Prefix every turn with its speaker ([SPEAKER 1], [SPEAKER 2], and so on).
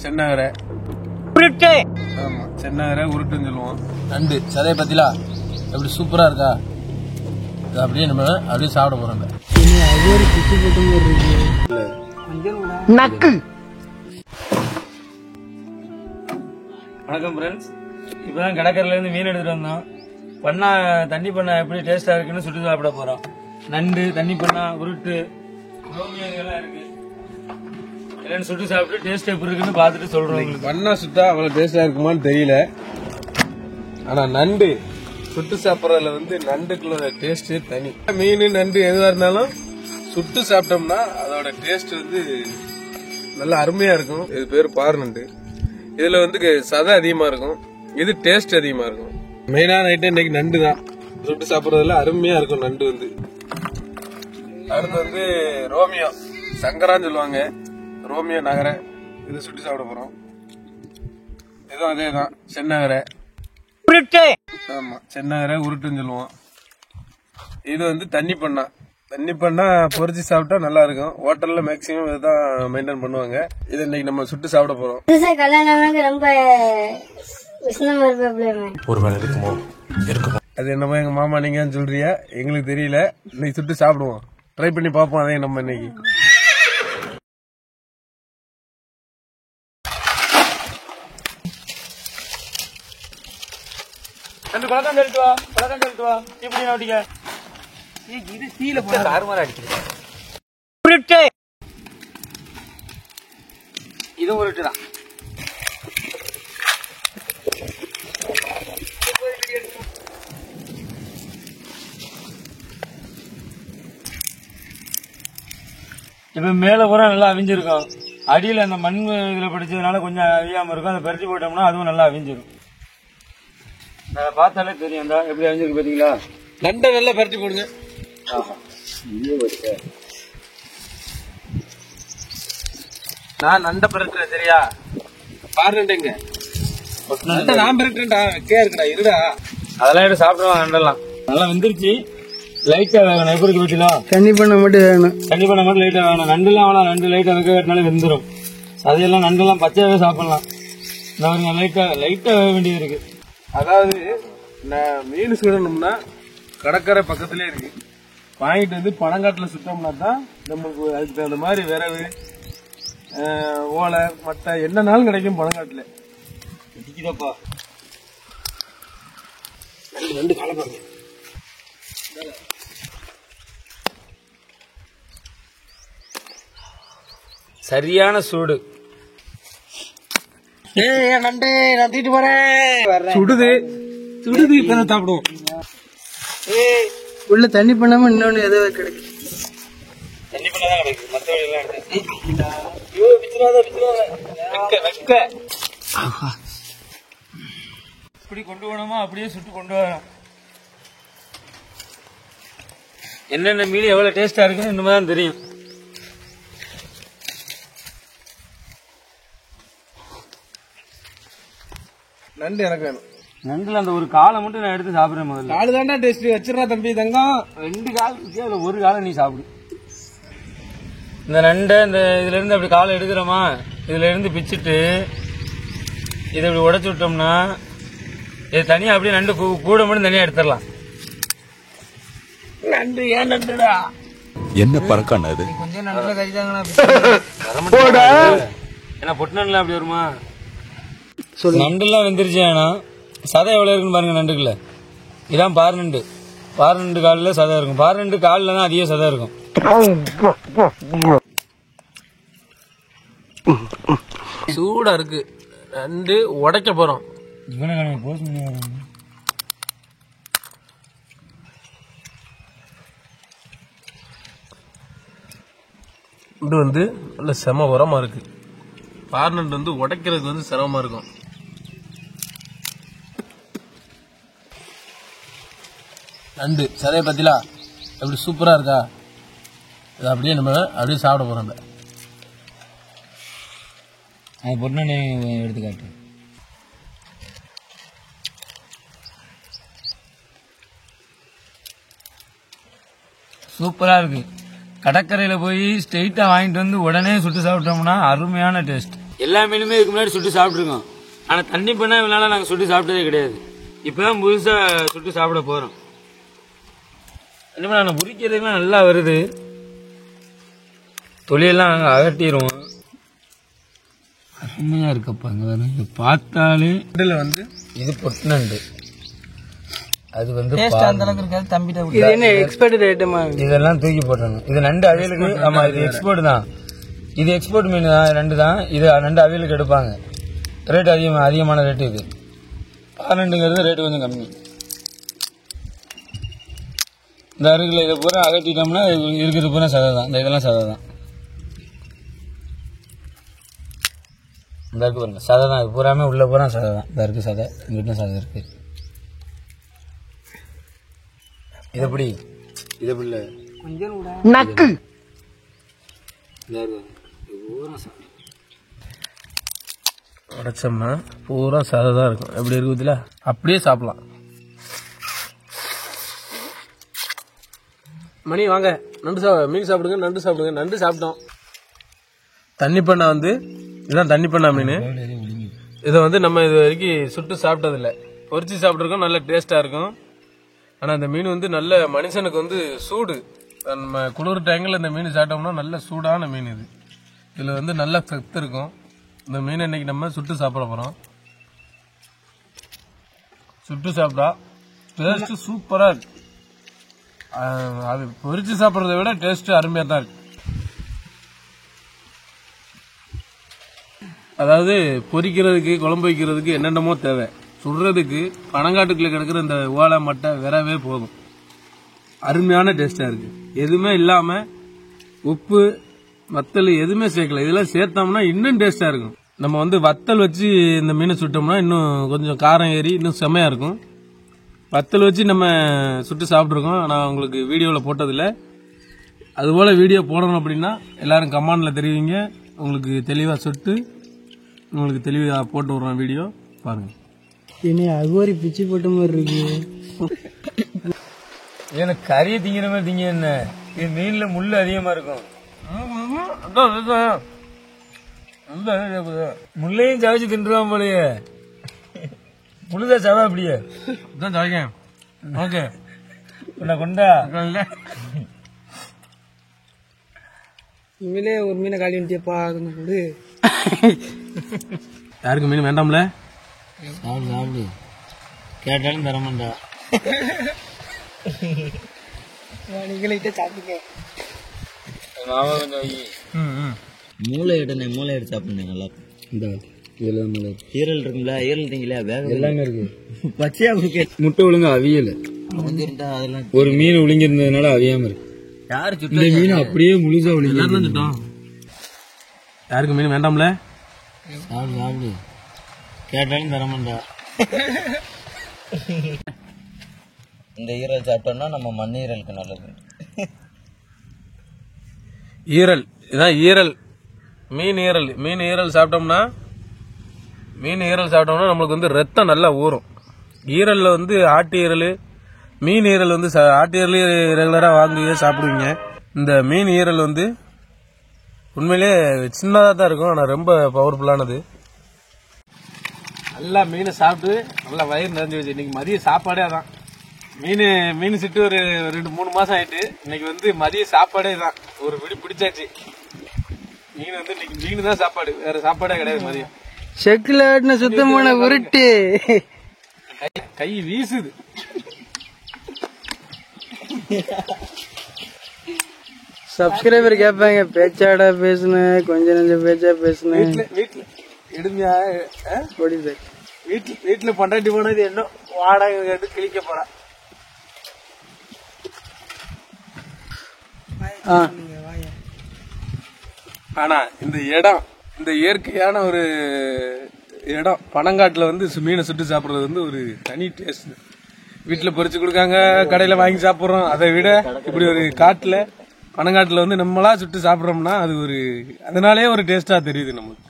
[SPEAKER 1] சென்னகரை
[SPEAKER 2] உருட்டு.
[SPEAKER 1] ஆமா சென்னகரை உருட்டுன்னு சொல்லுவோம்.
[SPEAKER 3] நண்டு சதைய பத்திலா எப்படி சூப்பரா இருக்கா? இது அப்படியே நம்ம அப்படியே சாப்பிட போறோம்.
[SPEAKER 2] நக்கு.
[SPEAKER 4] வணக்கம் ஃப்ரெண்ட்ஸ், இப்பதான் கடற்கரையில இருந்து மீன் எடுத்துட்டு வந்தோம். பண்ணா தண்ணி பண்ணா எப்படி டேஸ்டா இருக்குன்னு சுட்டு சாப்பிட போறோம். நண்டு, தண்ணி பண்ணா, உருட்டு, ரோமியோ இதெல்லாம் இருக்கு. எல்லாம் சுட்டு சாப்பிட்டு டேஸ்ட் எப்படி இருக்குன்னு பார்த்துட்டு சொல்றோம் உங்களுக்கு.
[SPEAKER 1] பண்ணா சுட்டா அவ்வளவு டேஸ்டா இருக்குமான்னு தெரியல. ஆனா நண்டு சுட்டு சாப்பிடறதுல வந்து நண்டுக்குள்ள டேஸ்ட் தனி. மீன் நண்டு எதுவா இருந்தாலும் சுட்டு சாப்பிட்டோம்னா அதோட டேஸ்ட் வந்து நல்லா அருமையா இருக்கும். இது பேரு பார் நண்டு. இதுல வந்து சதை அதிகமா இருக்கும், இது டேஸ்ட் அதிகமா இருக்கும். மெயினான ஐட்டம் இன்னைக்கு நண்டு தான். சுட்டு சாப்பிடறதுல அருமையா இருக்கும் நண்டு வந்து. அடுத்து வந்து ரோமியோ சங்கரான்னு சொல்லுவாங்க, ரோமியோ நகரை. இது சுட்டு சாப்பிட போறோம். இதுவும் அதே தான், சென்னகரை.
[SPEAKER 2] உருட்டு.
[SPEAKER 1] ஆமா சென்னகரை உருட்டுன்னு சொல்லுவோம். இது வந்து தண்ணி பண்ணா. தண்ணி பண்ணா பொரிச்சு சாப்பிட்டா நல்லா இருக்கும். ஹோட்டல்ல மேக்சிமம் இதுதான் மெயின்டைன் பண்ணுவாங்க. இது இன்னைக்கு நம்ம சுட்டு சாப்பிட போறோம்.
[SPEAKER 5] கல்யாணம் ரொம்ப விசனமா இருப்பேன்.
[SPEAKER 3] ஒருவேளை இருக்குமோ இருக்குமோ.
[SPEAKER 1] அது என்னமோ எங்க மாமா நீங்கன்னு சொல்றியா, எங்களுக்கு தெரியல. இன்னைக்கு சுட்டு சாப்பிடுவோம், ட்ரை பண்ணி பார்ப்போம். அதே நம்ம இன்னைக்கு
[SPEAKER 4] ரெண்டு பழக்கம் எடுத்து வா, பழக்கம் எடுத்து வா. இப்படி நோட்டிக்க. இது சீல போட தாறுமாறா அடிக்குது.
[SPEAKER 2] உருட்டு.
[SPEAKER 4] இது உருட்டு தான். இப்ப மேல பூரா நல்லா அவிஞ்சிருக்கும். அடியில அந்த மண் இதுல படிச்சதுனால கொஞ்சம் அவியாம இருக்கும். அதை பறிச்சு போட்டோம்னா அதுவும் நல்லா அவிஞ்சிரும். அதை பார்த்தாலே தெரியும் எப்படி அவிஞ்சிருக்கு பாத்தீங்களா.
[SPEAKER 1] நண்டை நல்லா பறிச்சு போடுங்க. நான் நண்டை பறக்கிறேன் சரியா? பாரு நண்டுங்க. நான் பறக்கிறேன்டா, வெக்கையா இருக்குடா, இருடா.
[SPEAKER 4] அதெல்லாம் எடுத்து சாப்பிடுவாங்க. நண்டெல்லாம் நல்லா வெந்துருச்சு. லைட்டா வேகணும். எப்படி இருக்கு பத்திலா?
[SPEAKER 2] தண்ணி பண்ண மட்டும் வேணும்.
[SPEAKER 4] தண்ணி பண்ண மட்டும் லைட்டா வேகணும். நண்டுலாம் வேணாம். நண்டு லைட்டா வைக்க வேட்டினாலே வெந்துடும். அதையெல்லாம் நண்டெல்லாம் பச்சையாவே சாப்பிடலாம். இந்த லைட்டா வேக வேண்டியது இருக்கு.
[SPEAKER 1] அதாவது மீன் சுடணும்னா கடற்கரை பக்கத்திலே இருக்கு. வாங்கிட்டு வந்து பனங்காட்டுல சுட்டோம்னா தான் நம்மளுக்கு அதுக்கு தகுந்த மாதிரி விரவு, ஓலை, மட்டை என்னன்னாலும் கிடைக்கும் பனங்காட்டுல.
[SPEAKER 4] இடிக்குதப்பா.
[SPEAKER 1] ரெண்டு காலை பாருங்க.
[SPEAKER 4] சரியான சூடு.
[SPEAKER 2] நண்டு நான் தூக்கிட்டு போறேன்.
[SPEAKER 1] சுடுது சுடுது. இப்ப சாப்பிடுவோம்.
[SPEAKER 2] உள்ள தண்ணி பண்ணாம இன்னொன்னு ஏதோ கிடைக்கும்.
[SPEAKER 4] தண்ணி பண்ணதான் கிடைக்கும். மற்றபடி எல்லாம் இப்படி கொண்டு போனோமா அப்படியே சுட்டு கொண்டு வரணும். என்னென்ன மீன் எவ்வளவு டேஸ்டா இருக்குன்னு இன்னும் தான் தெரியும்.
[SPEAKER 1] நண்டு எனக்கு வேணும்.
[SPEAKER 4] நண்டுல அந்த ஒரு காலை மட்டும் நான் எடுத்து சாப்பிடுறேன். முதல்ல
[SPEAKER 1] காலு தாண்டா டேஸ்ட். வச்சிடறா தம்பி தங்கம்.
[SPEAKER 4] 2 கால் இருக்கு, அதுல ஒரு காலை நீ சாப்பிடு. இந்த நண்டை இந்த இதுல இருந்து அப்படி காலை எடுக்கிறோமா, இதுல இருந்து பிச்சுட்டு இதை இப்படி உடைச்சு விட்டோம்னா இது தனியா அப்படியே நண்டு கூட மட்டும் தனியா எடுத்துடலாம்.
[SPEAKER 2] நண்டு ஏன் நண்டுடா?
[SPEAKER 3] என்ன பறக்கான அது?
[SPEAKER 2] கொஞ்சம் நண்டுல கறிதாங்களா?
[SPEAKER 4] ஏன்னா பொட்டுநண்டுலாம் அப்படி வருமா? நண்டுலாம் வெந்துருச்சு. ஆனா சதை எவ்வளவு இருக்குன்னு பாருங்க நண்டுக்குள்ள. இதான் பார் நண்டு. பார் நண்டு காலில் சதை இருக்கும். பார் நண்டு காலில் தான் அதிக சதை இருக்கும்.
[SPEAKER 1] சூடா இருக்கு. நண்டு உடைக்க போறோம். இது வந்து நல்ல செம உரமா இருக்கு. பார் நண்டு வந்து உடைக்கிறதுக்கு வந்து சிரமமா இருக்கும்.
[SPEAKER 3] நண்டு சதைய பத்திலா எப்படி சூப்பரா இருக்கா? இது அப்படியே நம்ம அப்படியே சாப்பிட போறோம்.
[SPEAKER 4] அது பொட்டுநண்டு எடுத்துக்காட்டு. சூப்பரா இருக்கு. கடற்கரையில போய் ஸ்ட்ரெயிட்டா வாங்கிட்டு வந்து உடனே சுட்டு சாப்பிட்டோம்னா அருமையான டேஸ்ட். எல்லா மீனுமே இதுக்கு முன்னாடி சுட்டு சாப்பிட்ருக்கோம். ஆனால் தண்ணி பண்ணா இவனால நாங்கள் சுட்டு சாப்பிட்டதே கிடையாது. இப்போதான் புதுசாக சுட்டு சாப்பிட போகிறோம். இன்னும் நாங்கள் உரிக்கிறதுலாம் நல்லா வருது. தொழிலெல்லாம் நாங்கள் அகட்டிடுவோம். அருமையாக இருக்கப்பா. அங்கே வந்து பார்த்தாலே இதில் வந்து இது பொட்டு நண்டு, அது வந்து
[SPEAKER 2] அந்த அளவுக்கு இருக்காது தம்பிட்ட. இது என்ன எக்ஸ்பர்ட் ரேட்டுமா?
[SPEAKER 4] இதெல்லாம் தூக்கி போட்டுருங்க. இது நண்டு அவியலுக்கு. ஆமா, இது எக்ஸ்போர்ட் தான். இது எக்ஸ்போர்ட் மீன் தான், நண்டு தான். இது நண்டு அவியலுக்கு எடுப்பாங்க. ரேட் அதிகமான ரேட்டு. இது 12ங்கிறது ரேட்டு கொஞ்சம் கம்மி. இந்த அருகில் இதை பூரா அகட்டிட்டோம்னா இருக்கிறது பூரா சதை தான். இந்த இதெல்லாம் சதை தான். இந்த இருக்கு பாருங்க, சதை தான். இது பூராமே உள்ள பூரா சதை தான். இந்த இருக்கு சதை, இங்கிட்டும் சதை இருக்கு. இது எப்படி கொஞ்சம் நக்கு
[SPEAKER 3] உடைச்சோம்னா பூரா சதை தான் இருக்கும். எப்படி இருக்குதுல அப்படியே சாப்பிடலாம். மணி வாங்க, நண்டு மீன் சாப்பிடுங்க. நண்டு சாப்பிடுங்க. நண்டு சாப்பிட்டோம். தண்ணி பண்ணா வந்து இதுதான் தண்ணி பண்ணா மீன். இதை வந்து நம்ம இது வரைக்கும் சுட்டு சாப்பிட்டதில்லை. பொரிச்சு சாப்பிட்ருக்கோம். நல்ல டேஸ்டா இருக்கும். ஆனால் இந்த மீன் வந்து நல்ல மனுஷனுக்கு வந்து சூடு. நம்ம குளிர் டைமில் இந்த மீன் சாப்பிட்டோம்னா நல்ல சூடான மீன். இது இதில் வந்து நல்ல சத்து இருக்கும். இந்த மீன் இன்னைக்கு நம்ம சுட்டு சாப்பிட போகிறோம். சுட்டு சாப்பிட்டா டேஸ்ட்டு சூப்பராக இருக்கு. அது பொரிச்சு சாப்பிட்றத விட டேஸ்ட்டு அருமையாக தான் இருக்கு. அதாவது பொரிக்கிறதுக்கு, குழம்பு வைக்கிறதுக்கு என்னென்னமோ தேவை. சுடுறதுக்கு பனங்காட்டுக்குள்ள கிடக்கிற இந்த ஓலை மட்டை விரவே போதும். அருமையான டேஸ்டா இருக்கு. எதுவுமே இல்லாம உப்பு வத்தல் எதுவுமே சேர்க்கல. இதெல்லாம் சேர்த்தோம்னா இன்னும் டேஸ்டா இருக்கும். நம்ம வந்து வத்தல் வச்சு இந்த மீனை சுட்டோம்னா இன்னும் கொஞ்சம் காரம் ஏறி இன்னும் செமையா இருக்கும். வத்தல் வச்சு நம்ம சுட்டு சாப்பிட்ருக்கோம். நான் உங்களுக்கு வீடியோவில் போட்டதில்லை. அதுபோல் வீடியோ போடணும் அப்படின்னா எல்லாரும் கமெண்டில் தெரிவிங்க. உங்களுக்கு தெளிவாக சுட்டு உங்களுக்கு தெளிவாக போட்டு விட்றோம் வீடியோ பாருங்கள்.
[SPEAKER 2] என்ன அகோரி பிச்சு போட்ட மாதிரி இருக்கு.
[SPEAKER 4] எனக்கு கறியை திங்கிற மாதிரி திங்க. என்ன இது மீன்ல முள்ளு அதிகமா இருக்கும். முள்ளையும் சவைச்சு தின்றுவான் போலயே. முழுதா சவா அப்படியே
[SPEAKER 3] சவைக்கேன். ஓகே
[SPEAKER 4] கொண்டா
[SPEAKER 2] உண்மையிலே ஒரு மீனை காலி வந்துட்டியப்பா. கொடு.
[SPEAKER 3] யாருக்கு மீன் வேண்டாம்ல?
[SPEAKER 4] சாப்பிடு கேட்டாலும் தரமாண்டா.
[SPEAKER 2] நீங்கள்கிட்ட சாப்பிடுங்க.
[SPEAKER 4] மாவா கொஞ்சம் வை.
[SPEAKER 6] மூளை எடுத்து சாப்பிடுங்க நல்லா. இந்த ஈரல் இருக்குல்ல, ஈரல் திங்கல வேக
[SPEAKER 4] எல்லாமே இருக்கு.
[SPEAKER 6] பச்சையா
[SPEAKER 4] முட்டை ஒழுங்கா அவியல.
[SPEAKER 6] அதெல்லாம்
[SPEAKER 4] ஒரு மீன் ஒழுங்கி இருந்ததுனால அவியாம இருக்கு.
[SPEAKER 6] யாரு
[SPEAKER 4] இந்த மீன் அப்படியே முழுசா ஒழுங்கி.
[SPEAKER 3] யாருக்கு மீன் வேண்டாம்ல?
[SPEAKER 6] சாப்பிடு கேட்டாலும் தரமாண்டா. இந்த ஈரல் சாப்பிட்டோம்னா நம்ம மண்ணீரலுக்கு நல்லது.
[SPEAKER 3] ஈரல் இதான் ஈரல். மீன் ஈரல் சாப்பிட்டோம்னா நம்மளுக்கு வந்து ரத்தம் நல்லா ஊறும். ஈரல்ல வந்து ஆட்டு ஈரல், மீன் ஈரல் வந்து ஆட்டு ஈரல் ரெகுலரா வாங்கி சாப்பிடுவீங்க. இந்த மீன் ஈரல் வந்து உண்மையிலே சின்னதாக தான் இருக்கும். ஆனால் ரொம்ப பவர்ஃபுல்லானது. நல்லா மீனை சாப்பிட்டு நல்லா வயிறு நிறைஞ்சு வச்சு. இன்னைக்கு மதிய சாப்பாடே அதான். மீன் சிட்டு ஒரு 2-3 மாசம் ஆயிட்டு. இன்னைக்கு வந்து மதிய சாப்பாடே தான். ஒரு பிடி பிடிச்சாச்சு. மீன் வந்து இன்னைக்கு மீன் தான் சாப்பாடு, வேற சாப்பாடே கிடையாது. மதியம்
[SPEAKER 2] செக்குல சுத்தமான உருட்டு
[SPEAKER 3] கை வீசுது.
[SPEAKER 2] சப்ஸ்கிரைபர் கேட்பாங்க, பேச்சாடா பேசுனேன், கொஞ்ச நெஞ்ச பேச்சா பேசுனேன்.
[SPEAKER 3] வீட்டுல எடுமையா
[SPEAKER 2] ஓடிது.
[SPEAKER 3] வீட்டுல பண்டாட்டி போனது என்ன வாடகை கேட்டு கிழிக்க போறா. ஆனா இந்த இடம், இந்த இயற்கையான ஒரு இடம் பனங்காட்டுல வந்து மீனை சுட்டு சாப்பிடுறது வந்து ஒரு தனி டேஸ்ட். வீட்டுல பொரிச்சு கொடுக்காங்க, கடையில வாங்கி சாப்பிடுறோம். அதை விட இப்படி ஒரு காட்டுல பனங்காட்டுல வந்து நம்மளா சுட்டு சாப்பிடுறோம்னா அது ஒரு அதனாலே ஒரு டேஸ்டா தெரியுது நமக்கு.